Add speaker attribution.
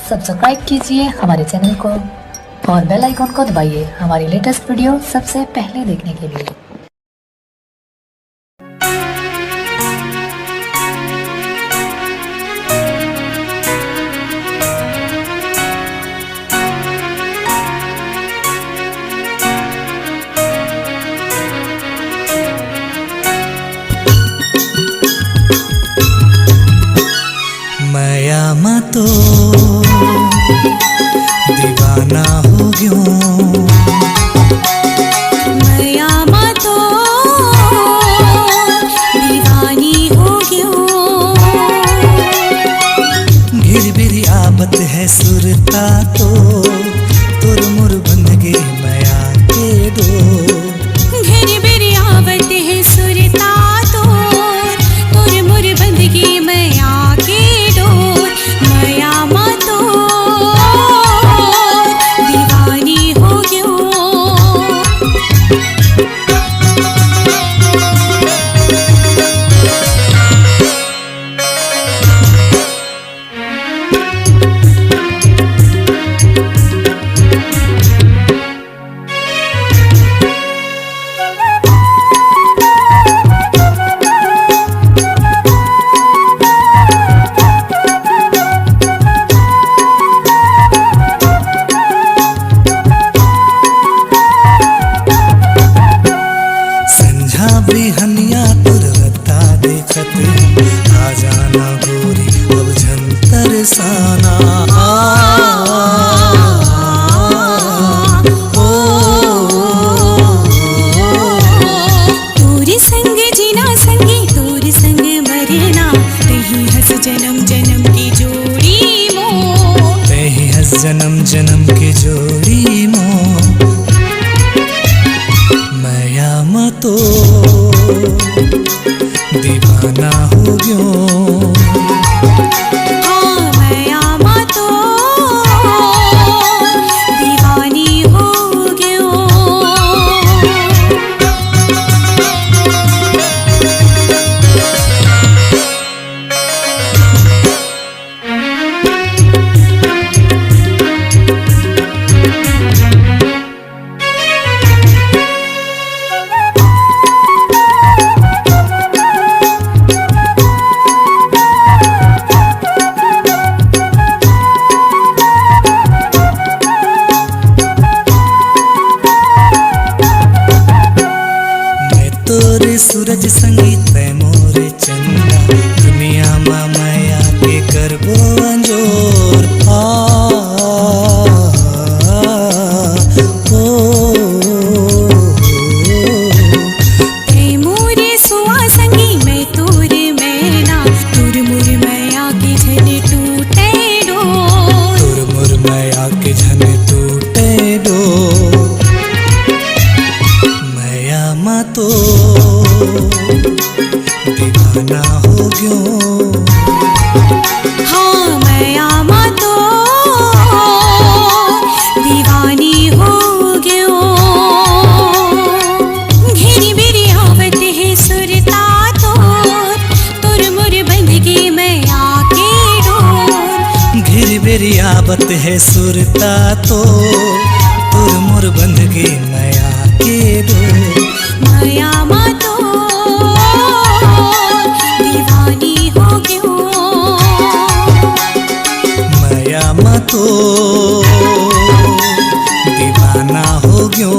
Speaker 1: Subscribe कीजिए हमारे channel को और बेल आइकॉन को दबाइए हमारी लेटेस्ट वीडियो सबसे पहले देखने के लिए।
Speaker 2: मैया मैं तो दीवाना हो गयो,
Speaker 3: मैया मैं तो दीवानी हो गयो।
Speaker 2: घिर बिरी आबत है सुरता तो तुर मुर बंदगी मैया के दो।
Speaker 3: घिर बिरी आवत है सुरता तो तुर मुर बंदगी मैया के डोर। मैया मैं तो दीवानी हो गयो।
Speaker 2: बिहनिया तुरता देखत आ जाना गोरी अब झंतर साना।
Speaker 3: तोरे संग जीना संगी तोरे संग मरना तही हंस जन्म जन्म की जोड़ी मो।
Speaker 2: तही हंस जन्म जन्म की जोड़ी मो। मैया मैं तो दीवाना हो गयो।
Speaker 3: हाँ मैया मैं तो दीवानी हो गयो।
Speaker 2: तोरे सूरज संगीत मोरे चंदा दुनिया मा माया के करबो अंजोर।
Speaker 3: मोरे सुआ संगी मैं तोरे मैना तुर मुर मैया के झन टूटे डोर।
Speaker 2: तुर मुर मैया के झन टूटे डोर। मैया मैं तो दीवाना हो गयो।
Speaker 3: हाँ मैया मैं तो दीवानी हो गयो। घिरी बिरी आवत है सुरता तोर तुर मुर बंदगी मैया के डोर।
Speaker 2: घिर बेरी आबत है सुरता तो तुर मुर बंदगी मैया के डोर।
Speaker 3: मैया मैं तो दीवानी हो गयो।
Speaker 2: मैया मैं तो दीवाना हो गयो।